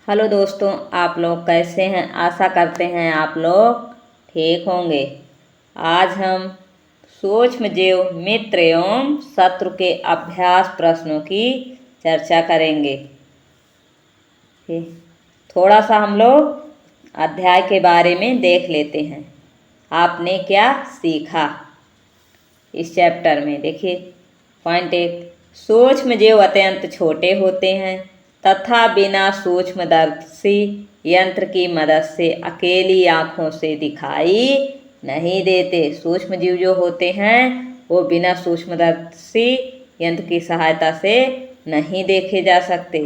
Hello दोस्तों, आप लोग कैसे हैं। आशा करते हैं आप लोग ठीक होंगे। आज हम सूक्ष्म जीव मित्र एवं शत्रु के अभ्यास प्रश्नों की चर्चा करेंगे। थोड़ा सा हम लोग अध्याय के बारे में देख लेते हैं। आपने क्या सीखा इस चैप्टर में। देखिए पॉइंट 1, सूक्ष्म जीव अत्यंत छोटे होते हैं तथा बिना सूक्ष्मदर्शी यंत्र की मदद से अकेली आँखों से दिखाई नहीं देते। सूक्ष्म जीव जो होते हैं वो बिना सूक्ष्मदर्शी यंत्र की सहायता से नहीं देखे जा सकते।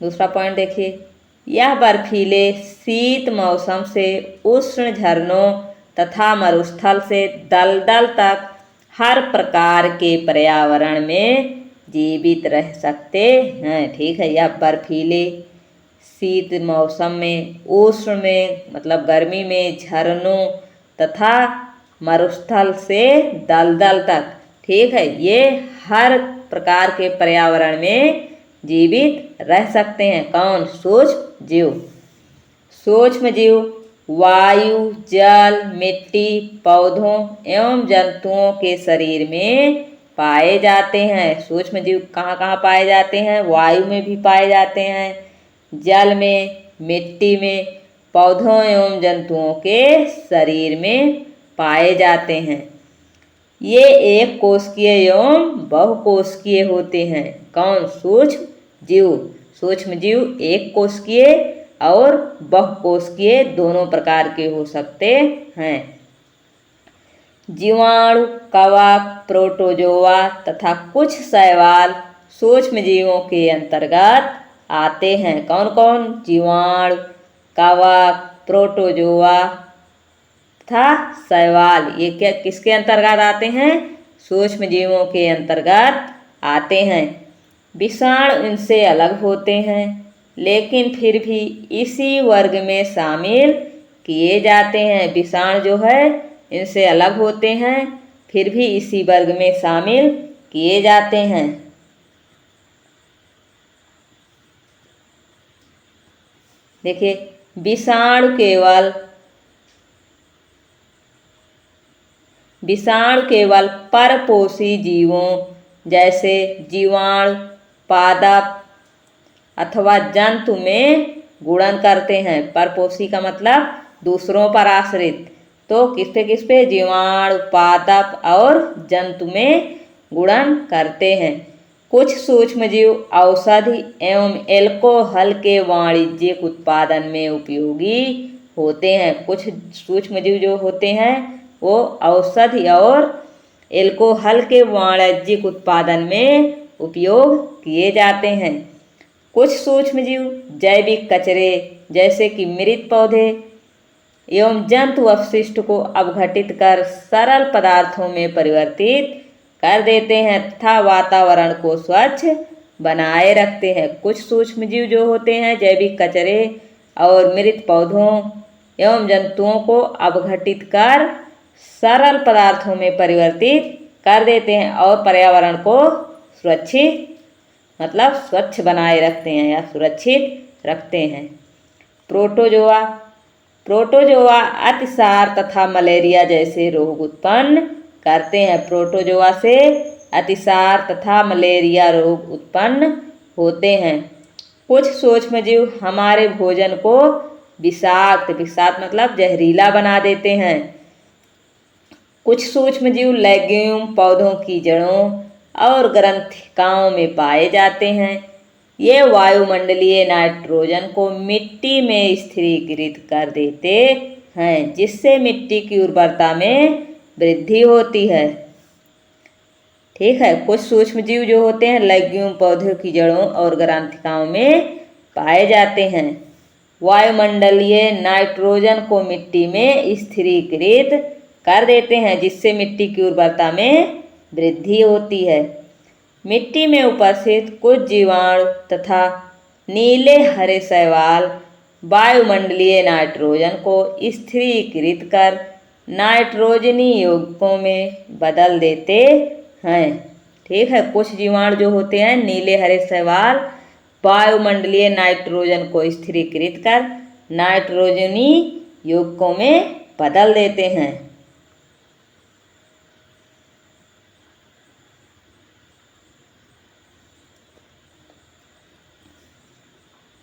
दूसरा पॉइंट देखिए, यह बर्फीले शीत मौसम से उष्ण झरनों तथा मरुस्थल से दलदल तक हर प्रकार के पर्यावरण में जीवित रह सकते हैं। ठीक है, यह बर्फीले शीत मौसम में, उष्ण में मतलब गर्मी में, झरनों तथा मरुस्थल से दलदल तक, ठीक है, ये हर प्रकार के पर्यावरण में जीवित रह सकते हैं। कौन? सूक्ष्म जीव। सूक्ष्म जीव वायु, जल, मिट्टी, पौधों एवं जंतुओं के शरीर में पाए जाते हैं। सूक्ष्म जीव कहाँ कहाँ पाए जाते हैं? वायु में भी पाए जाते हैं, जल में, मिट्टी में, पौधों एवं जंतुओं के शरीर में पाए जाते हैं। ये एक कोशिकीय एवं बहुकोशिकीय होते हैं। कौन? सूक्ष्म जीव। सूक्ष्म जीव एक कोशिकीय और बहुकोशिकीय दोनों प्रकार के हो सकते हैं। जीवाणु, कवक, प्रोटोजोआ तथा कुछ शैवाल सूक्ष्म जीवों के अंतर्गत आते हैं। कौन कौन? जीवाणु, कवक, प्रोटोजोआ तथा शैवाल, ये क्या किसके अंतर्गत आते हैं? सूक्ष्म जीवों के अंतर्गत आते हैं। विषाणु इनसे अलग होते हैं लेकिन फिर भी इसी वर्ग में शामिल किए जाते हैं। विषाणु जो है इनसे अलग होते हैं, फिर भी इसी वर्ग में शामिल किए जाते हैं। देखिए विषाणु केवल परपोषी जीवों जैसे जीवाणु, पादप अथवा जंतु में गुणन करते हैं। परपोषी का मतलब दूसरों पर आश्रित, तो किस पे? जीवाणु, पादप और जंतु में गुणन करते हैं। कुछ सूक्ष्मजीव औषधि एवं एल्कोहल के वाणिज्यिक उत्पादन में उपयोगी होते हैं। कुछ सूक्ष्मजीव जो होते हैं वो औषधि और एल्कोहल के वाणिज्यिक उत्पादन में उपयोग किए जाते हैं। कुछ सूक्ष्मजीव जैविक कचरे जैसे कि मृत पौधे एवं जंतु अपशिष्ट को अपघटित कर सरल पदार्थों में परिवर्तित कर देते हैं तथा वातावरण को स्वच्छ बनाए रखते हैं। कुछ सूक्ष्मजीव जो होते हैं जैविक कचरे और मृत पौधों एवं जंतुओं को अपघटित कर सरल पदार्थों में परिवर्तित कर देते हैं और पर्यावरण को सुरक्षित मतलब स्वच्छ बनाए रखते हैं या सुरक्षित रखते हैं। प्रोटोजोआ अतिसार तथा मलेरिया जैसे रोग उत्पन्न करते हैं। प्रोटोजोआ से अतिसार तथा मलेरिया रोग उत्पन्न होते हैं। कुछ सूक्ष्मजीव हमारे भोजन को विषाक्त मतलब जहरीला बना देते हैं। कुछ सूक्ष्मजीव लेग्यूम पौधों की जड़ों और ग्रंथिकाओं में पाए जाते हैं। ये वायुमंडलीय नाइट्रोजन को मिट्टी में स्थिरीकृत कर देते हैं जिससे मिट्टी की उर्वरता में वृद्धि होती है। ठीक है, कुछ सूक्ष्मजीव जो होते हैं लेग्यूम पौधों की जड़ों और ग्रंथिकाओं में पाए जाते हैं। वायुमंडलीय नाइट्रोजन को मिट्टी में स्थिरीकृत कर देते हैं जिससे मिट्टी की उर्वरता में वृद्धि होती है। मिट्टी में उपस्थित कुछ जीवाणु तथा नीले हरे शैवाल वायुमंडलीय नाइट्रोजन को स्थिरीकृत कर नाइट्रोजनी यौगिकों में बदल देते हैं। ठीक है, कुछ जीवाणु जो होते हैं नीले हरे शैवाल वायुमंडलीय नाइट्रोजन को स्थिरीकृत कर नाइट्रोजनी यौगिकों में बदल देते हैं।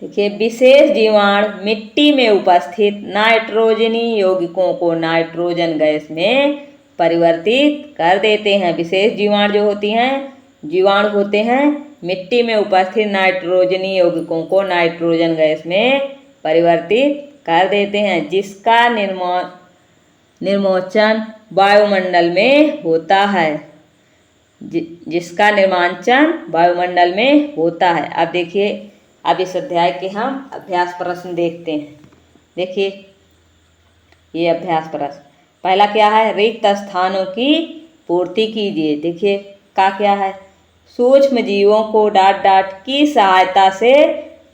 देखिए, विशेष जीवाणु मिट्टी में उपस्थित नाइट्रोजनी यौगिकों को नाइट्रोजन गैस में परिवर्तित कर देते हैं। विशेष जीवाणु जो होती हैं, जीवाणु होते हैं, मिट्टी में उपस्थित नाइट्रोजनी यौगिकों को नाइट्रोजन गैस में परिवर्तित कर देते हैं, जिसका निर्मोचन वायुमंडल में होता है, जिसका निर्मांचन वायुमंडल में होता है। अब देखिए, अब इस अध्याय के हम अभ्यास प्रश्न देखते हैं। देखिए, ये अभ्यास प्रश्न पहला क्या है, रिक्त स्थानों की पूर्ति कीजिए। देखिए क्या है, सूक्ष्म जीवों को डॉट डॉट की सहायता से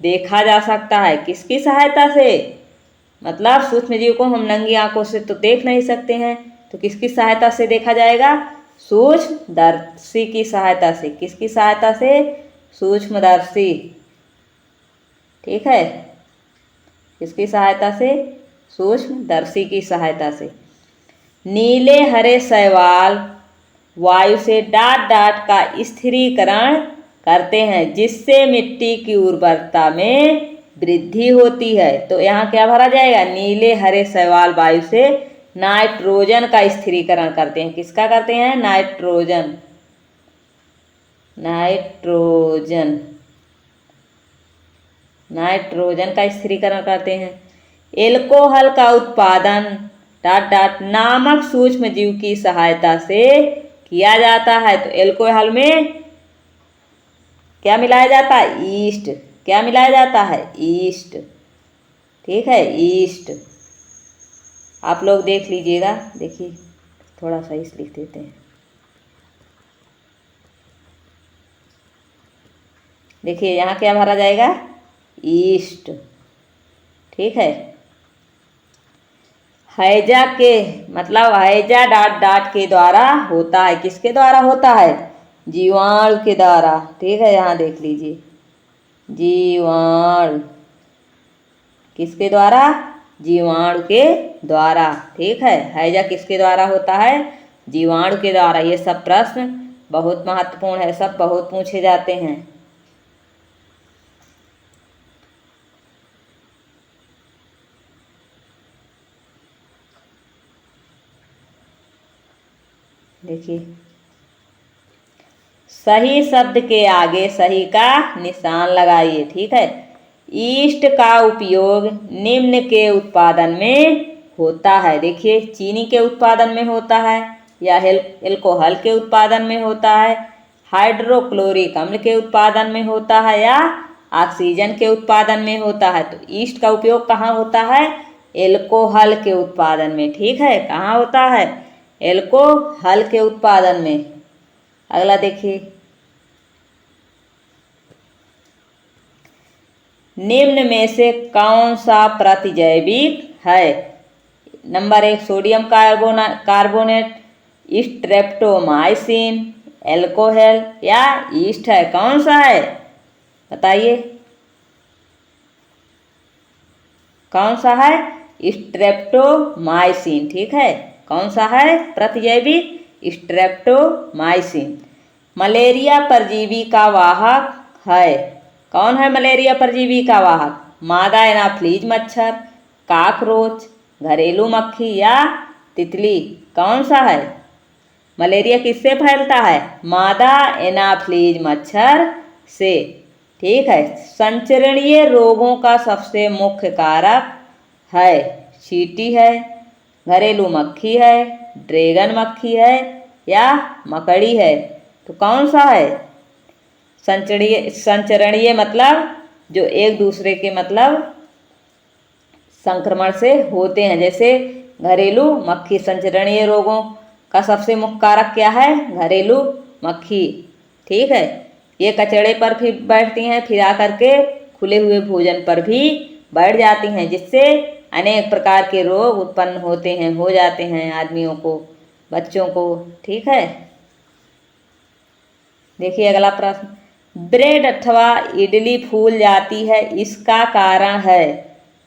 देखा जा सकता है। किसकी सहायता से? मतलब सूक्ष्म जीव को हम नंगी आंखों से तो देख नहीं सकते हैं, तो किसकी सहायता से देखा जाएगा? सूक्ष्मदर्शी की सहायता से। किसकी सहायता से? सूक्ष्मदर्शी। ठीक है, किसकी सहायता से? सूक्ष्मदर्शी की सहायता से। नीले हरे शैवाल वायु से डॉट डॉट का स्थिरीकरण करते हैं, जिससे मिट्टी की उर्वरता में वृद्धि होती है। तो यहाँ क्या भरा जाएगा? नीले हरे शैवाल वायु से नाइट्रोजन का स्थिरीकरण करते हैं। किसका करते हैं? नाइट्रोजन। नाइट्रोजन नाइट्रोजन का स्थिरीकरण करते हैं। एल्कोहल का उत्पादन डॉट डॉट नामक सूक्ष्म जीव की सहायता से किया जाता है। तो एल्कोहल में क्या मिलाया जाता है? ईस्ट। क्या मिलाया जाता है? ईस्ट। ठीक है, ईस्ट। आप लोग देख लीजिएगा। देखिए, थोड़ा सा इस लिख देते हैं। देखिए, यहाँ क्या भरा जाएगा? ईस्ट। ठीक है, हैजा के मतलब हैजा डॉट डॉट के द्वारा होता है। किसके द्वारा होता है? जीवाणु के द्वारा। ठीक है, यहाँ देख लीजिए, जीवाणु। किसके द्वारा? जीवाणु के द्वारा। ठीक है, हैजा किसके द्वारा होता है? जीवाणु के द्वारा। ये सब प्रश्न बहुत महत्वपूर्ण है, सब बहुत पूछे जाते हैं। देखिए, सही शब्द के आगे सही का निशान लगाइए। ठीक है, ईस्ट का उपयोग निम्न के उत्पादन में होता है। देखिए, चीनी के उत्पादन में होता है, या एल्कोहल के उत्पादन में होता है, हाइड्रोक्लोरिक अम्ल के उत्पादन में होता है, या ऑक्सीजन के उत्पादन में होता है। तो ईस्ट का उपयोग कहाँ होता है? एल्कोहल के उत्पादन में। ठीक है, कहाँ होता है? एल्कोहल के उत्पादन में। अगला देखिए, निम्न में से कौन सा प्रतिजैविक है? Number 1 sodium carbonate, streptomycin, alcohol या ईस्ट है। कौन सा है? बताइए, कौन सा है? स्ट्रेप्टोमाइसिन। ठीक है, कौन सा है प्रतिजैविक? स्ट्रेप्टोमाइसिन। मलेरिया परजीवी का वाहक है। कौन है मलेरिया परजीवी का वाहक? मादा एनाफ्लीज मच्छर, काकरोच, घरेलू मक्खी या तितली। कौन सा है? मलेरिया किससे फैलता है? मादा एनाफ्लीज मच्छर से। ठीक है, संचरणीय रोगों का सबसे मुख्य कारक है चींटी है, घरेलू मक्खी है, ड्रैगन मक्खी है या मकड़ी है। तो कौन सा है? संचरणीय मतलब जो एक दूसरे के मतलब संक्रमण से होते हैं, जैसे घरेलू मक्खी। संचरणीय रोगों का सबसे मुख्य कारक क्या है? घरेलू मक्खी। ठीक है, ये कचड़े पर फिर बैठती हैं, फिर आकर के खुले हुए भोजन पर भी बैठ जाती हैं, जिससे अनेक प्रकार के रोग उत्पन्न होते हैं, हो जाते हैं आदमियों को, बच्चों को। ठीक है, देखिए अगला प्रश्न, ब्रेड अथवा इडली फूल जाती है, इसका कारण है,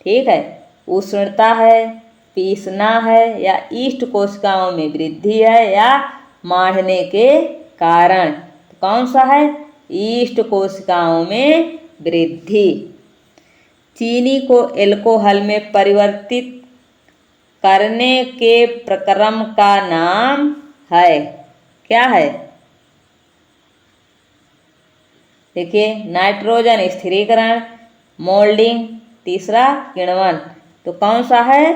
ठीक है, उष्णता है, पीसना है, या ईस्ट कोशिकाओं में वृद्धि है, या माढ़ने के कारण। तो कौन सा है? ईस्ट कोशिकाओं में वृद्धि। चीनी को एल्कोहल में परिवर्तित करने के प्रक्रम का नाम है, क्या है? देखिए, नाइट्रोजन स्थिरीकरण, मोल्डिंग, तीसरा किण्वन। तो कौन सा है?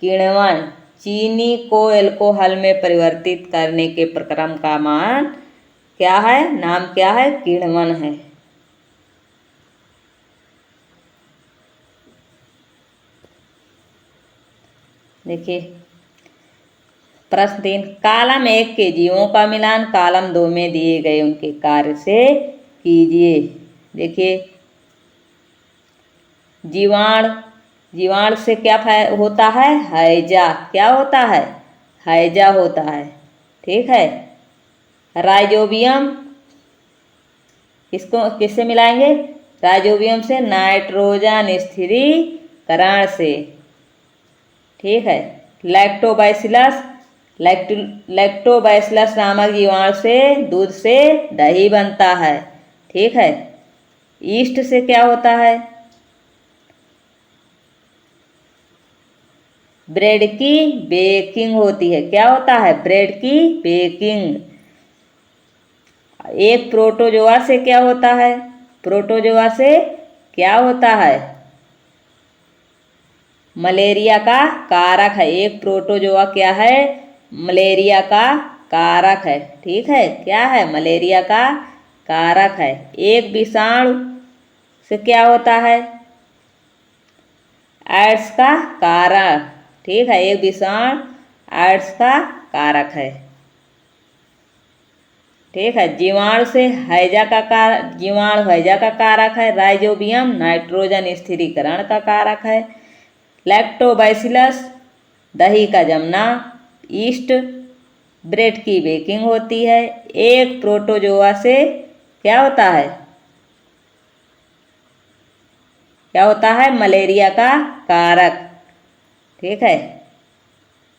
किण्वन। चीनी को एल्कोहल में परिवर्तित करने के प्रक्रम का मान क्या है? नाम क्या है? किण्वन है। देखिए प्रश्न 3, कॉलम 1 के जीवों का मिलान कॉलम 2 में दिए गए उनके कार्य से कीजिए। देखिए, जीवाणु से क्या होता है? हैजा। क्या होता है? हैजा होता है, ठीक है। राइजोबियम किससे मिलाएंगे? राइजोबियम से नाइट्रोजन स्थिरीकरण से, ठीक है। लैक्टोबैसिलस नामक जीवाणु से दूध से दही बनता है, ठीक है। ईस्ट से क्या होता है? ब्रेड की बेकिंग होती है। क्या होता है? ब्रेड की बेकिंग। एक प्रोटोजोआ से क्या होता है? प्रोटोजोआ से क्या होता है? मलेरिया का कारक है। एक प्रोटोजोआ क्या है? मलेरिया का कारक है, ठीक है। क्या है? मलेरिया का कारक है। एक विषाणु से क्या होता है? एड्स का कारक, ठीक है। एक विषाणु एड्स का कारक है, ठीक है। जीवाणु हैजा का कारक है। राइजोबियम नाइट्रोजन स्थिरीकरण का कारक है। लैक्टोबैसिलस दही का जमना। ईस्ट ब्रेड की बेकिंग होती है। एक प्रोटोजोआ से क्या होता है? क्या होता है? मलेरिया का कारक, ठीक है।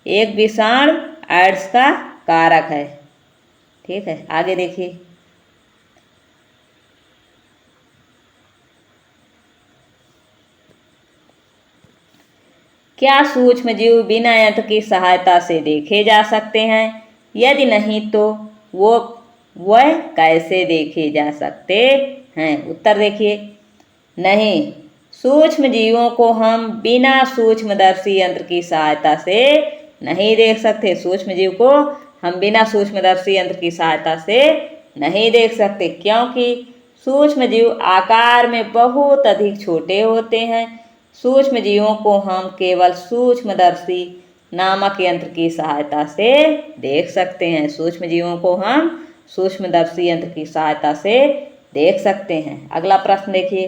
एक विषाणु एड्स का कारक है, ठीक है। आगे देखिए, क्या सूक्ष्मजीव बिना यंत्र की सहायता से देखे जा सकते हैं? यदि नहीं तो वह कैसे देखे जा सकते हैं? उत्तर देखिए, नहीं, सूक्ष्म जीवों को हम बिना सूक्ष्मदर्शी यंत्र की सहायता से नहीं देख सकते। सूक्ष्म जीव को हम बिना सूक्ष्मदर्शी यंत्र की सहायता से नहीं देख सकते, क्योंकि सूक्ष्म जीव आकार में बहुत अधिक छोटे होते हैं। सूक्ष्म जीवों को हम केवल सूक्ष्मदर्शी नामक यंत्र की सहायता से देख सकते हैं। सूक्ष्म जीवों को हम सूक्ष्मदर्शी यंत्र की सहायता से देख सकते हैं। अगला प्रश्न देखिए,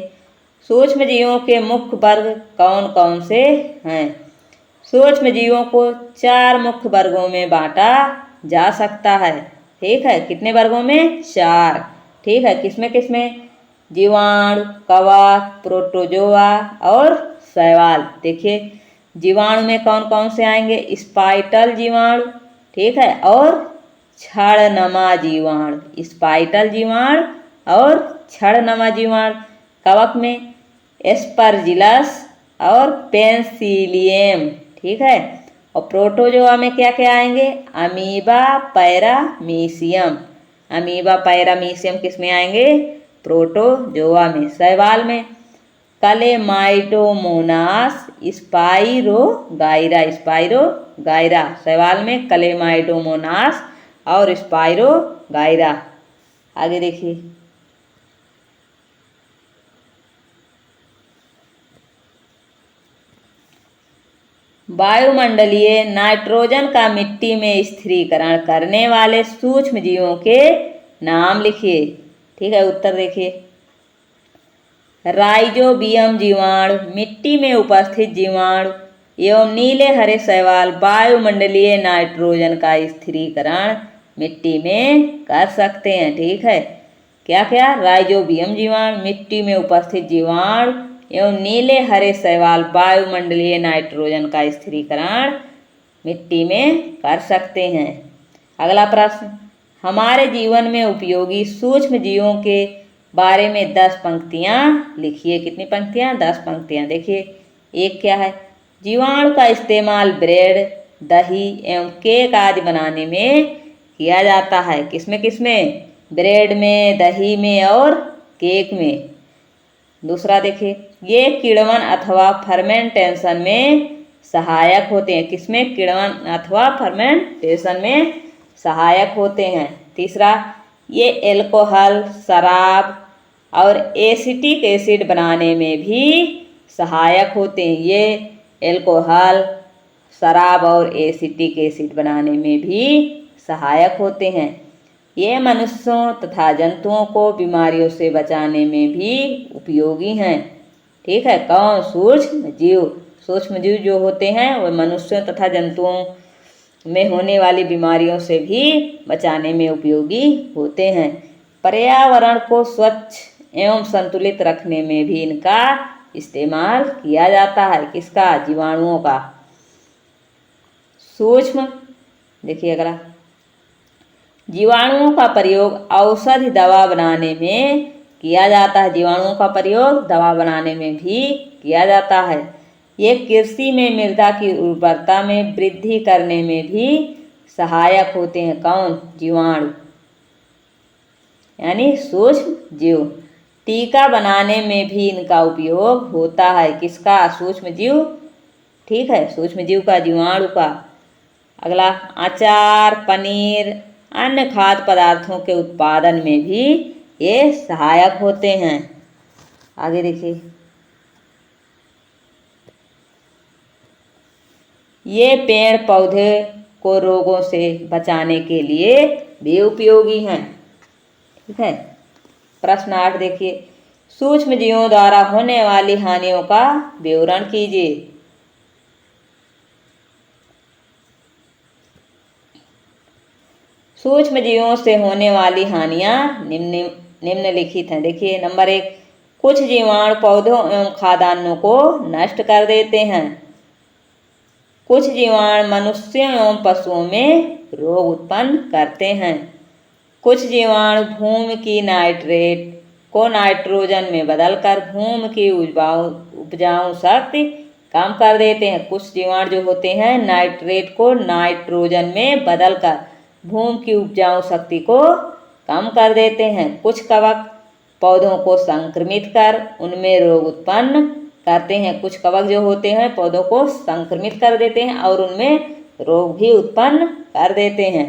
सूक्ष्म जीवों के मुख्य वर्ग कौन कौन से हैं? सूक्ष्म जीवों को 4 मुख्य वर्गों में बांटा जा सकता है, ठीक है। कितने वर्गों में? 4, ठीक है। किसमें किसमें? जीवाणु, कवक, प्रोटोजोआ और शैवाल। देखिए, जीवाणु में कौन कौन से आएंगे? स्पाइटल जीवाणु, ठीक है, और छड़नमा जीवाणु। स्पाइटल जीवाणु और छड़नमा जीवाणु। कवक में एस्परजिलस और पेंसिलियम, ठीक है। और प्रोटोजोआ में क्या क्या आएंगे? Amoeba, paramecium. अमीबा, पैरामीशियम किस में आएंगे? प्रोटोजोआ में। शैवाल में कलेमाइडोमोनास, स्पाइरोगाइरा। स्पाइरोगाइरा शैवाल में कलेमाइडोमोनास और स्पाइरोगाइरा। आगे देखिए, वायुमंडलीय नाइट्रोजन का मिट्टी में स्थिरीकरण करने वाले सूक्ष्म जीवों के नाम लिखिए, ठीक है। उत्तर देखिए, राइजोबियम जीवाणु, मिट्टी में उपस्थित जीवाणु एवं नीले हरे शैवाल वायुमंडलीय नाइट्रोजन का स्थिरीकरण मिट्टी में कर सकते हैं, ठीक है। क्या क्या? राइजोबियम जीवाणु, मिट्टी में उपस्थित जीवाणु एवं नीले हरे शैवाल वायुमंडलीय नाइट्रोजन का स्थिरीकरण मिट्टी में कर सकते हैं। अगला प्रश्न, हमारे जीवन में उपयोगी सूक्ष्म जीवों के बारे में 10 पंक्तियां लिखिए। कितनी पंक्तियां? 10 पंक्तियां। देखिए, एक क्या है? जीवाणु का इस्तेमाल ब्रेड, दही एवं केक आदि बनाने में किया जाता है। किसमें किसमें? ब्रेड में, दही में और केक में। दूसरा देखिए, ये किण्वन अथवा फर्मेंटेशन में सहायक होते हैं। किसमें? किण्वन अथवा फर्मेंटेशन में सहायक होते हैं। तीसरा, ये एल्कोहल, शराब और एसिटिक एसिड बनाने में भी सहायक होते हैं। ये एल्कोहल, शराब और एसिटिक एसिड बनाने में भी सहायक होते हैं। ये मनुष्यों तथा जंतुओं को बीमारियों से बचाने में भी उपयोगी हैं। ठीक है, कौन? सूक्ष्म जीव। सूक्ष्म जीव जो होते हैं वह मनुष्यों तथा जंतुओं में होने वाली बीमारियों से भी बचाने में उपयोगी होते हैं। पर्यावरण को स्वच्छ एवं संतुलित रखने में भी इनका इस्तेमाल किया जाता है। किसका? जीवाणुओं का। सूक्ष्म देखिए अगला, जीवाणुओं का प्रयोग औषधि दवा बनाने में किया जाता है। जीवाणुओं का प्रयोग दवा बनाने में भी किया जाता है। ये कृषि में मृदा की उर्वरता में वृद्धि करने में भी सहायक होते हैं। कौन? जीवाणु यानी सूक्ष्म जीव। टीका बनाने में भी इनका उपयोग होता है। किसका? सूक्ष्म जीव। ठीक है, सूक्ष्म जीव का, जीवाणु का। अगला, अचार, पनीर, अन्य खाद्य पदार्थों के उत्पादन में भी ये सहायक होते हैं। आगे देखिए, ये पेड़ पौधे को रोगों से बचाने के लिए भी उपयोगी हैं। ठीक है, प्रश्न 8 देखिए, सूक्ष्म जीवों द्वारा होने वाली हानियों का विवरण कीजिए। सूक्ष्म जीवों से होने वाली हानियां निम्नलिखित हैं। देखिए, नंबर 1, कुछ जीवाणु पौधों एवं खाद्यान्नों को नष्ट कर देते हैं। कुछ जीवाणु मनुष्यों एवं पशुओं में रोग उत्पन्न करते हैं। कुछ जीवाणु भूमि की नाइट्रेट को नाइट्रोजन में बदलकर भूमि की उपजाऊ शक्ति कम कर देते हैं। कुछ जीवाणु जो होते हैं नाइट्रेट को नाइट्रोजन में बदलकर भूमि की उपजाऊ शक्ति को कम कर देते हैं। कुछ कवक पौधों को संक्रमित कर उनमें रोग उत्पन्न करते हैं। कुछ कवक जो होते हैं पौधों को संक्रमित कर देते हैं और उनमें रोग भी उत्पन्न कर देते हैं।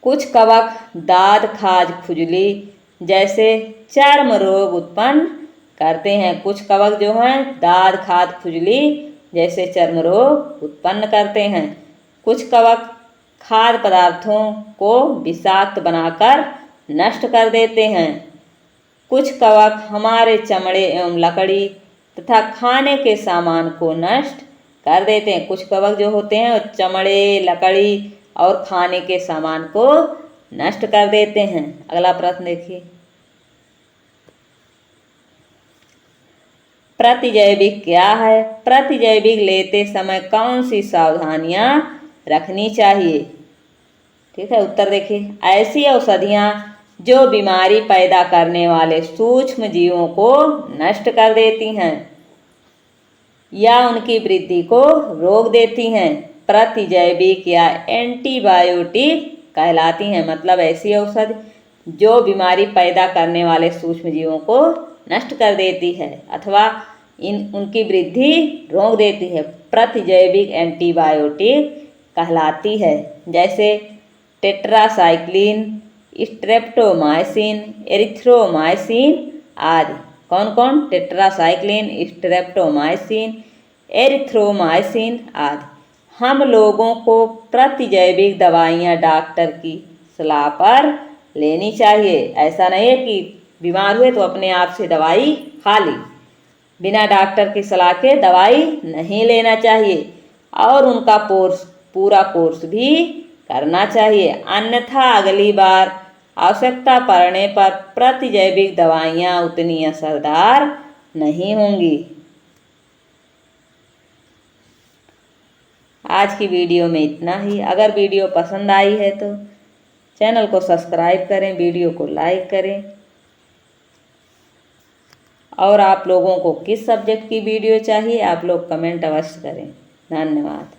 कुछ कवक दाद, खाज, खुजली जैसे चर्म रोग उत्पन्न करते हैं। कुछ कवक जो हैं दाद, खाज, खुजली जैसे चर्म रोग उत्पन्न करते हैं। कुछ कवक खाद्य पदार्थों को विषाक्त बनाकर नष्ट कर देते हैं। कुछ कवक हमारे चमड़े एवं लकड़ी तथा खाने के सामान को नष्ट कर देते हैं। कुछ कवक जो होते हैं चमड़े, लकड़ी और खाने के सामान को नष्ट कर देते हैं। अगला प्रश्न देखिए, प्रतिजैविक क्या है? प्रतिजैविक लेते समय कौन सी सावधानियां रखनी चाहिए? ठीक है, उत्तर देखिए, ऐसी औषधियां जो बीमारी पैदा करने वाले सूक्ष्म जीवों को नष्ट कर देती हैं या उनकी वृद्धि को रोक देती हैं, प्रतिजैविक या एंटीबायोटिक कहलाती हैं। मतलब ऐसी औषधि जो बीमारी पैदा करने वाले सूक्ष्म जीवों को नष्ट कर देती है अथवा उनकी वृद्धि रोक देती है, प्रतिजैविक एंटीबायोटिक कहलाती है। जैसे टेट्रासाइक्लिन, स्ट्रेप्टोमाइसिन, एरिथ्रोमाइसिन आदि। कौन कौन? टेट्रासाइक्लिन, स्ट्रेप्टोमाइसिन, एरिथ्रोमाइसिन आदि। हम लोगों को प्रतिजैविक दवाइयाँ डॉक्टर की सलाह पर लेनी चाहिए। ऐसा नहीं है कि बीमार हुए तो अपने आप से दवाई खा ली। बिना डॉक्टर की सलाह के दवाई नहीं लेना चाहिए और उनका पूरा कोर्स भी करना चाहिए, अन्यथा अगली बार आवश्यकता पड़ने पर प्रतिजैविक दवाइयाँ उतनी असरदार नहीं होंगी। आज की वीडियो में इतना ही। अगर वीडियो पसंद आई है तो चैनल को सब्सक्राइब करें, वीडियो को लाइक करें। और आप लोगों को किस सब्जेक्ट की वीडियो चाहिए आप लोग कमेंट अवश्य करें। धन्यवाद।